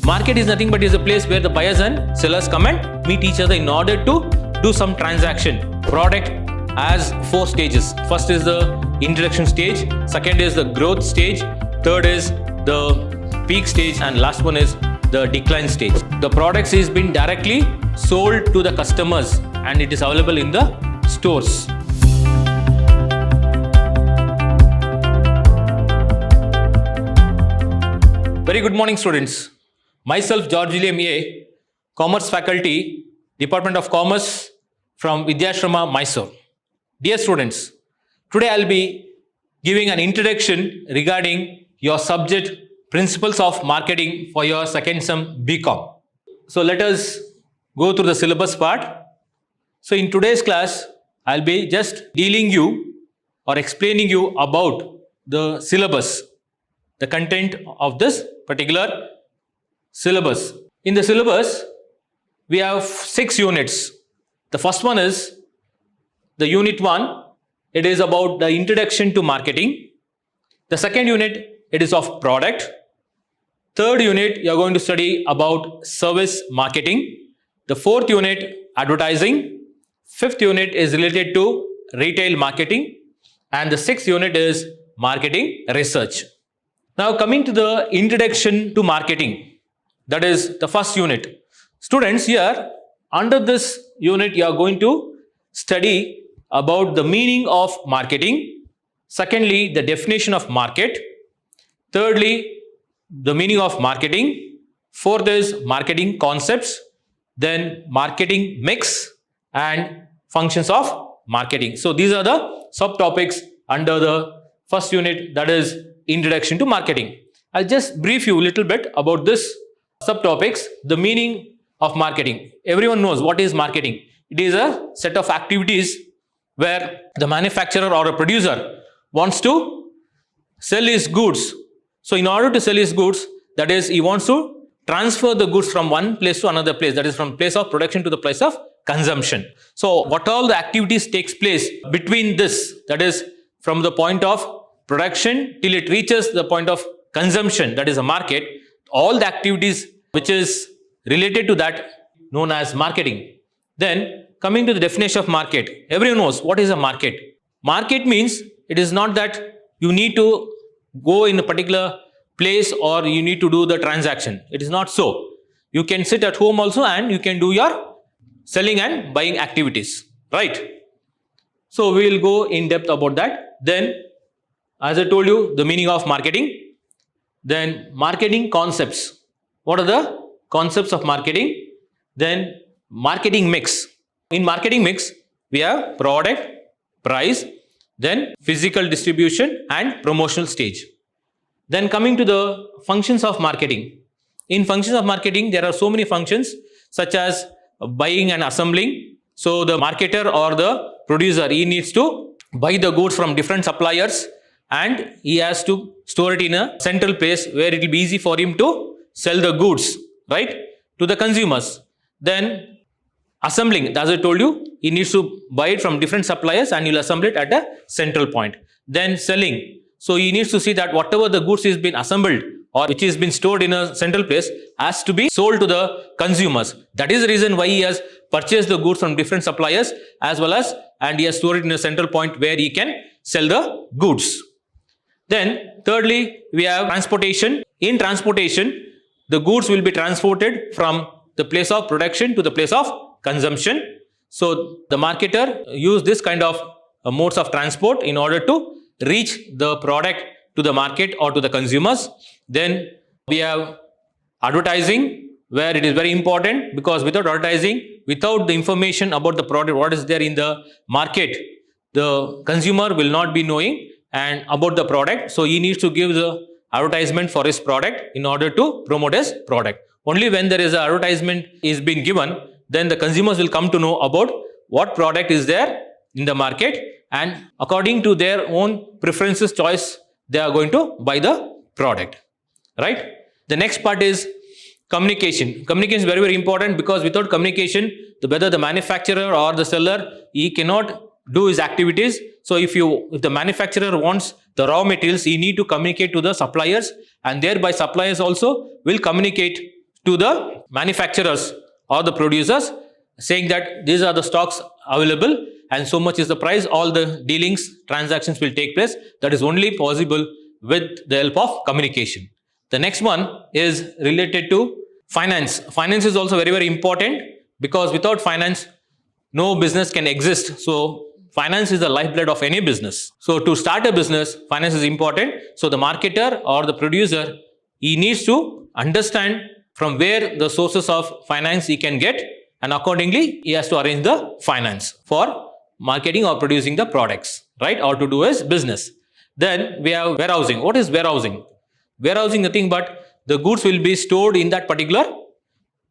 Market is nothing but is a place where the buyers and sellers come and meet each other in order to do some transaction. Product has 4 stages. First is the introduction stage, second is the growth stage, third is the peak stage, and last one is the decline stage. The products is being directly sold to the customers and it is available in the stores. Very good morning, students. Myself, George William A., Commerce Faculty, Department of Commerce from Vidyashrama, Mysore. Dear students, today I'll be giving an introduction regarding your subject Principles of Marketing for your second sem BCom. So let us go through the syllabus part. So in today's class, I'll be just dealing you or explaining you about the syllabus, the content of this particular syllabus. In the syllabus, we have 6 units. The first one is the unit 1. It is about the introduction to marketing. The second unit, it is of product. Third unit, you are going to study about service marketing. The fourth unit, advertising. Fifth unit is related to retail marketing. And the sixth unit is marketing research. Now coming to the introduction to marketing, that is the first unit. Students, here under this unit you are going to study about the meaning of marketing. Secondly, the definition of market. Thirdly, the meaning of marketing. Fourth is marketing concepts. Then marketing mix and functions of marketing. So these are the subtopics under the first unit, that is introduction to marketing. I'll just brief you a little bit about this subtopics. The meaning of marketing. Everyone knows what is marketing. It is a set of activities where the manufacturer or a producer wants to sell his goods. So in order to sell his goods, that is, he wants to transfer the goods from one place to another place, that is from place of production to the place of consumption. So what all the activities takes place between this, that is from the point of production till it reaches the point of consumption, that is a market, all the activities which is related to that known as marketing. Then coming to the definition of market, everyone knows what is a market. Market means it is not that you need to go in a particular place or you need to do the transaction. It is not so. You can sit at home also and you can do your selling and buying activities, right? So we will go in depth about that. Then, as I told you, the meaning of marketing. Then marketing concepts. What are the concepts of marketing? Then marketing mix. In marketing mix, we have product, price, then physical distribution and promotional stage. Then coming to the functions of marketing. In functions of marketing, there are so many functions such as buying and assembling. So the marketer or the producer, he needs to buy the goods from different suppliers and he has to store it in a central place where it will be easy for him to sell the goods, right, to the consumers. Then assembling, as I told you, he needs to buy it from different suppliers and he'll assemble it at a central point. Then selling. So he needs to see that whatever the goods is been assembled or which has been stored in a central place has to be sold to the consumers. That is the reason why he has purchased the goods from different suppliers as well as, and he has stored it in a central point where he can sell the goods. Then thirdly, we have transportation. In transportation, the goods will be transported from the place of production to the place of consumption. So the marketer use this kind of modes of transport in order to reach the product to the market or to the consumers. Then we have advertising, where it is very important because without advertising, without the information about the product, what is there in the market, the consumer will not be knowing and about the product. So he needs to give the advertisement for his product in order to promote his product. Only when there is an advertisement is being given, then the consumers will come to know about what product is there in the market, and according to their own preferences, choice, they are going to buy the product, right? The next part is communication. Communication is very, very important because without communication, whether the manufacturer or the seller, he cannot do his activities. So if the manufacturer wants the raw materials, he need to communicate to the suppliers, and thereby suppliers also will communicate to the manufacturers or the producers, saying that these are the stocks available and so much is the price. All the dealings, transactions will take place. That is only possible with the help of communication. The next one is related to finance. Finance is also very, very important, because without finance, no business can exist. So finance is the lifeblood of any business. So to start a business, finance is important. So the marketer or the producer, he needs to understand from where the sources of finance he can get, and accordingly he has to arrange the finance for marketing or producing the products, right, or to do his business. Then we have warehousing. What is warehousing? Warehousing nothing but the goods will be stored in that particular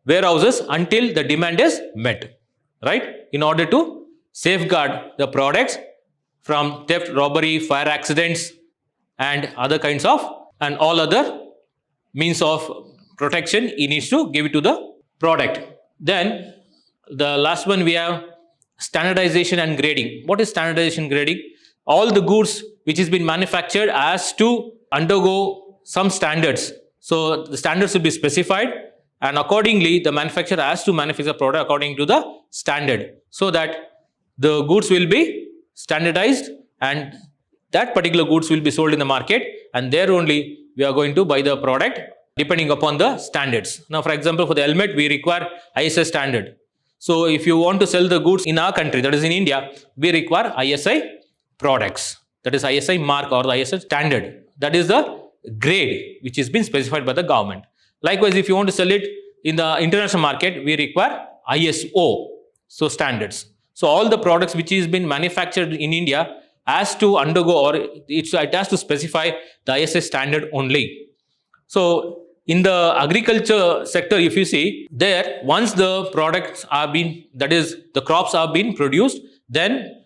warehouses until the demand is met, right, in order to safeguard the products from theft, robbery, fire accidents and other kinds of, and all other means of protection he needs to give it to the product. Then the last one we have standardization and grading. What is standardization grading? All the goods which has been manufactured has to undergo some standards. So the standards will be specified, and accordingly the manufacturer has to manufacture product according to the standard, so that the goods will be standardized and that particular goods will be sold in the market, and there only we are going to buy the product depending upon the standards. Now, for example, for the helmet, we require ISI standard. So if you want to sell the goods in our country, that is in India, we require ISI products. That is ISI mark or the ISI standard. That is the grade which is been specified by the government. Likewise, if you want to sell it in the international market, we require ISO, so standards. So all the products which is been manufactured in India has to undergo, or it has to specify the ISI standard only. So in the agriculture sector, if you see there, once the products are been, that is the crops are being produced, then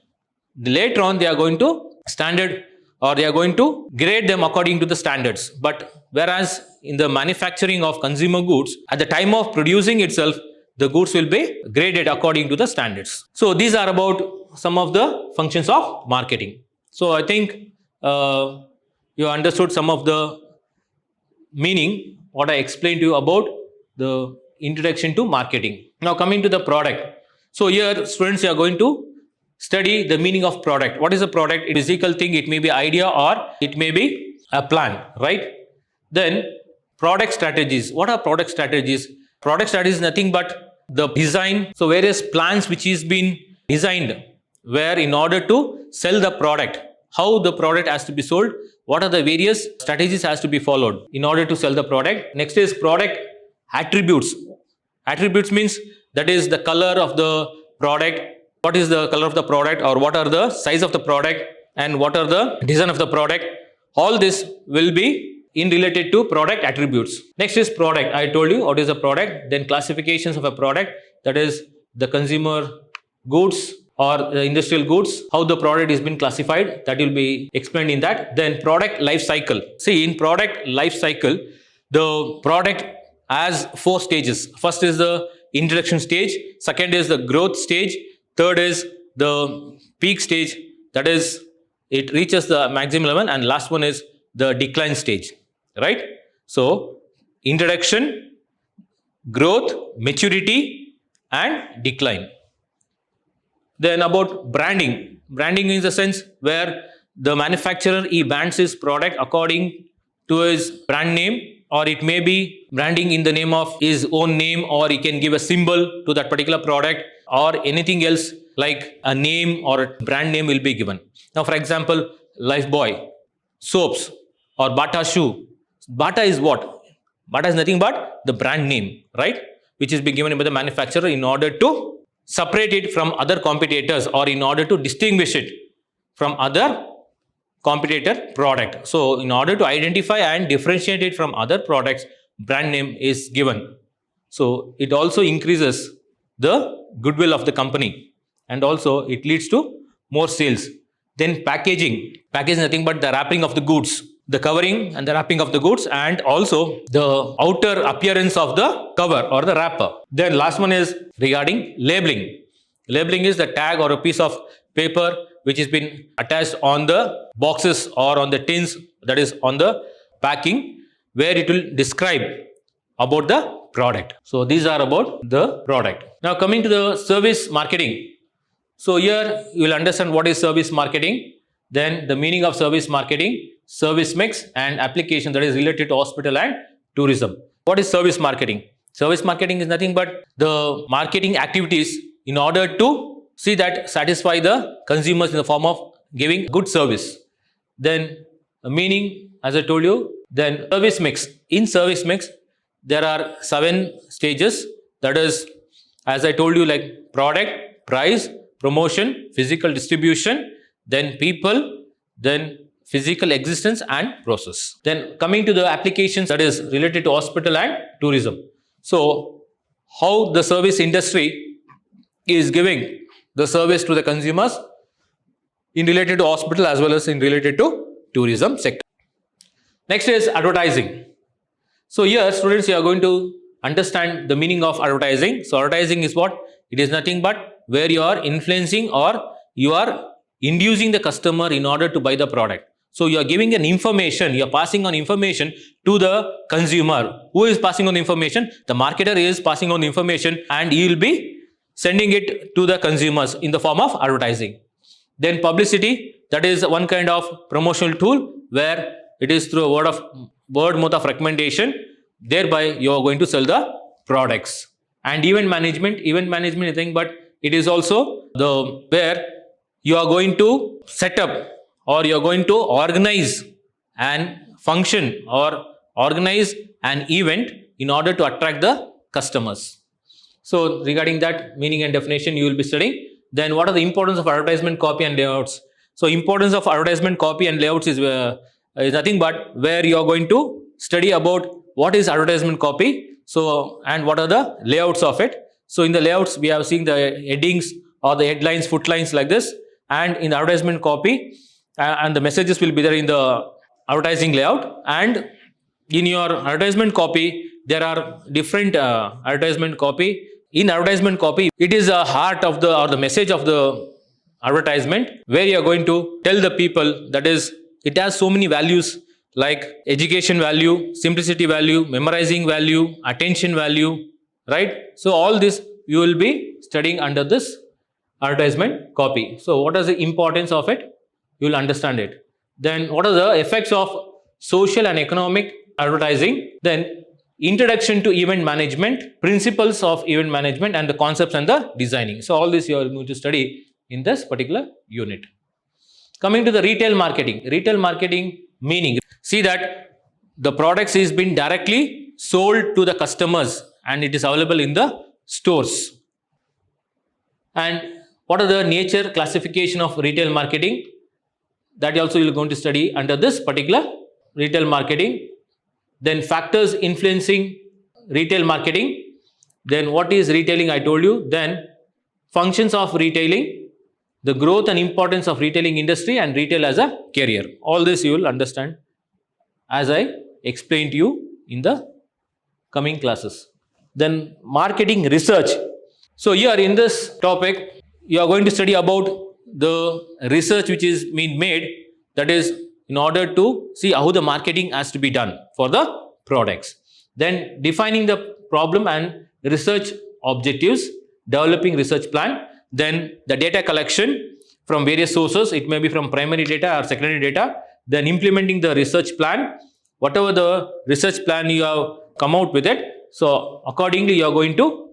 later on they are going to standard, or they are going to grade them according to the standards. But whereas in the manufacturing of consumer goods, at the time of producing itself, the goods will be graded according to the standards. So these are about some of the functions of marketing. So I think you understood some of the meaning what I explained to you about the introduction to marketing. Now coming to the product. So here students, you are going to study the meaning of product. What is a product? It is a physical thing, it may be idea, or it may be a plan, right? Then product strategies. What are product strategies? Product strategies is nothing but the design. So various plans which is been designed, where in order to sell the product, how the product has to be sold, what are the various strategies has to be followed in order to sell the product. Next is product attributes. Attributes means that is the color of the product. What is the color of the product, or what are the size of the product, and what are the design of the product. All this will be in related to product attributes. Next is product. I told you what is a product. Then classifications of a product, that is the consumer goods or the industrial goods, how the product is been classified, that will be explained in that. Then product life cycle. See, in product life cycle, the product has 4 stages. First is the introduction stage, second is the growth stage, third is the peak stage, that is it reaches the maximum level, and last one is the decline stage, right? So introduction, growth, maturity and decline. Then about branding. Branding is the sense where the manufacturer, he brands his product according to his brand name, or it may be branding in the name of his own name, or he can give a symbol to that particular product, or anything else like a name or a brand name will be given. Now, for example, Lifebuoy soaps or Bata shoe. Bata is what? Bata is nothing but the brand name, right? Which is being given by the manufacturer in order to separate it from other competitors, or in order to distinguish it from other competitor product. So in order to identify and differentiate it from other products, brand name is given. So it also increases the goodwill of the company, and also it leads to more sales. Then packaging. Packaging is nothing but the wrapping of the goods, the covering and the wrapping of the goods, and also the outer appearance of the cover or the wrapper. Then last one is regarding labeling. Labeling is the tag or a piece of paper which has been attached on the boxes or on the tins, that is on the packing, where it will describe about the product. So these are about the product. Now coming to the service marketing. So here you will understand what is service marketing, then the meaning of service marketing, service mix and application that is related to hospital and tourism. What is service marketing? Service marketing is nothing but the marketing activities in order to see that satisfy the consumers in the form of giving good service. Then meaning, as I told you, then service mix. In service mix, there are 7 stages. That is, as I told you, like product, price, promotion, physical distribution, then people, then physical existence and process. Then coming to the applications that is related to hospital and tourism. So how the service industry is giving the service to the consumers in related to hospital as well as in related to tourism sector. Next is advertising. So here students, you are going to understand the meaning of advertising. So advertising is what? It is nothing but where you are influencing or you are inducing the customer in order to buy the product. So you are giving an information, you are passing on information to the consumer. Who is passing on information? The marketer is passing on information and he will be sending it to the consumers in the form of advertising. Then publicity, that is one kind of promotional tool where it is through a word mouth of recommendation, thereby you are going to sell the products. And event management is nothing but it is also the where you are going to set up or you are going to organize an function or organize an event in order to attract the customers. So regarding that meaning and definition you will be studying. Then what are the importance of advertisement copy and layouts? So importance of advertisement copy and layouts is nothing but where you are going to study about what is advertisement copy, so and what are the layouts of it. So in the layouts we have seen the headings or the headlines, footlines like this, and in the advertisement copy and the messages will be there in the advertising layout. And in your advertisement copy there are different advertisement copy. In advertisement copy, it is the heart of the or the message of the advertisement where you are going to tell the people, that is, it has so many values like education value, simplicity value, memorizing value, attention value, right? So all this you will be studying under this advertisement copy. So what is the importance of it? You will understand it. Then what are the effects of social and economic advertising? Then introduction to event management, principles of event management and the concepts and the designing. So all this you are going to study in this particular unit. Coming to the retail marketing meaning, see that the products is being directly sold to the customers and it is available in the stores. And what are the nature classification of retail marketing? That also you are going to study under this particular retail marketing. Then factors influencing retail marketing. Then what is retailing, I told you. Then functions of retailing, the growth and importance of retailing industry and retail as a career. All this you will understand as I explained to you in the coming classes. Then marketing research. So here in this topic, you are going to study about the research which is being made, that is in order to see how the marketing has to be done for the products. Then defining the problem and research objectives, developing research plan, then the data collection from various sources, it may be from primary data or secondary data, then implementing the research plan, whatever the research plan you have come out with it, so accordingly you are going to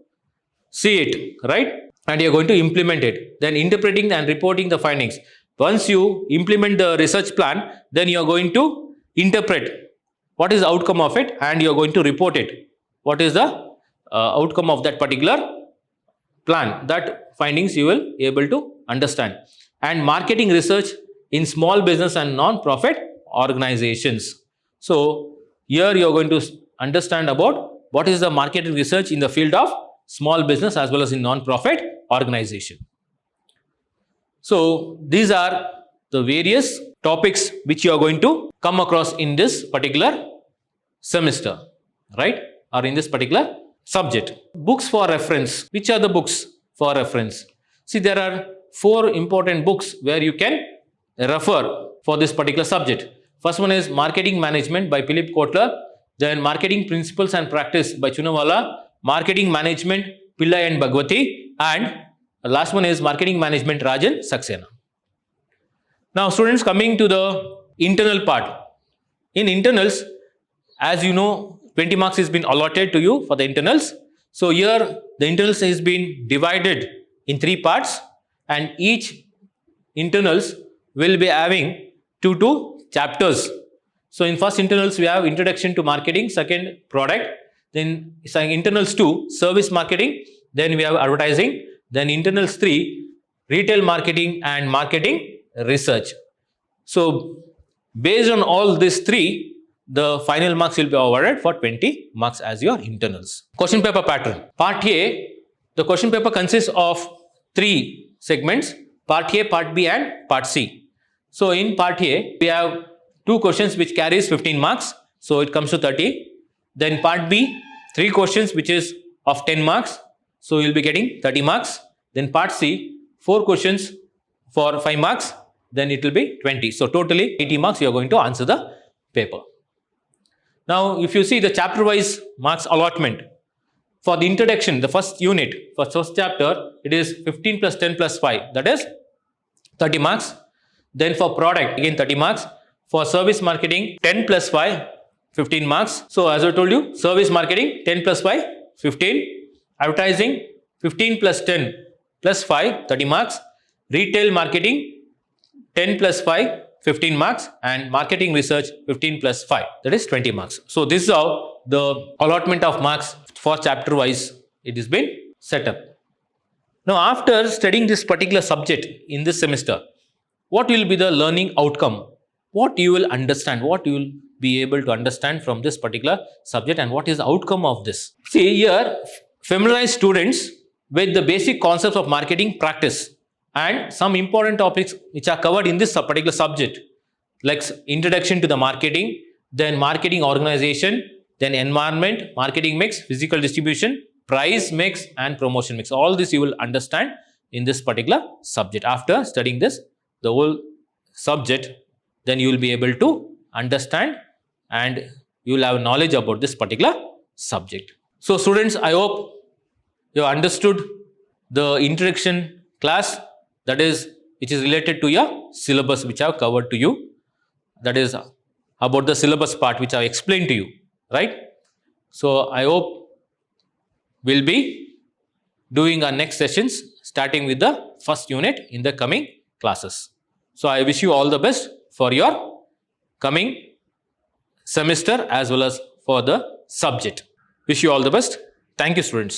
see it, right? And you are going to implement it. Then interpreting and reporting the findings. Once you implement the research plan, then you are going to interpret what is the outcome of it and you are going to report it. What is the outcome of that particular plan? That findings you will be able to understand. And marketing research in small business and non-profit organizations. So here you are going to understand about what is the marketing research in the field of small business as well as in non-profit organization. So these are the various topics which you are going to come across in this particular semester, right? Or in this particular subject. Books for reference. Which are the books for reference? See, there are 4 important books where you can refer for this particular subject. First one is Marketing Management by Philip Kotler. then Marketing Principles and Practice by Chunawala, Marketing Management Pillai and Bhagwati, and the last one is Marketing Management Rajan Saxena. Now students, coming to the internal part. In internals, as you know, 20 marks has been allotted to you for the internals. So here the internals has been divided in 3 parts, and each internals will be having 2 chapters. So in first internals we have introduction to marketing, second product, then internals 2 service marketing, then we have advertising, then internals 3 retail marketing and marketing research. So based on all these 3, the final marks will be awarded for 20 marks as your internals. Question paper pattern. Part A, the question paper consists of 3 segments, Part A, Part B and Part C. So in Part A, we have 2 questions which carries 15 marks, so it comes to 30. Then Part B, 3 questions which is of 10 marks, so you'll be getting 30 marks. Then Part C, 4 questions for 5 marks, then it will be 20. So totally 80 marks you are going to answer the paper. Now if you see the chapter wise marks allotment, for the introduction, the first unit, for first chapter, it is 15 plus 10 plus 5, that is 30 marks. Then for product, again 30 marks. For service marketing, 10 plus 5, 15 marks. So as I told you, service marketing, 10 plus 5, 15. Advertising, 15 plus 10 plus 5, 30 marks. Retail marketing, 10 plus 5, 15 marks. And marketing research, 15 plus 5, that is 20 marks. So this is how the allotment of marks for chapter wise it has been set up. Now after studying this particular subject in this semester, what will be the learning outcome? What you will understand, what you will be able to understand from this particular subject, and what is the outcome of this? See here, familiarize students with the basic concepts of marketing practice and some important topics which are covered in this particular subject, like introduction to the marketing, then marketing organization, then environment, marketing mix, physical distribution, price mix and promotion mix. All this you will understand in this particular subject. After studying this, the whole subject, then you will be able to understand and you will have knowledge about this particular subject. So students, I hope you have understood the introduction class, that is which is related to your syllabus which I have covered to you. That is about the syllabus part which I have explained to you, right? So I hope we'll be doing our next sessions starting with the first unit in the coming classes. So I wish you all the best for your coming semester as well as for the subject. Wish you all the best. Thank you, students.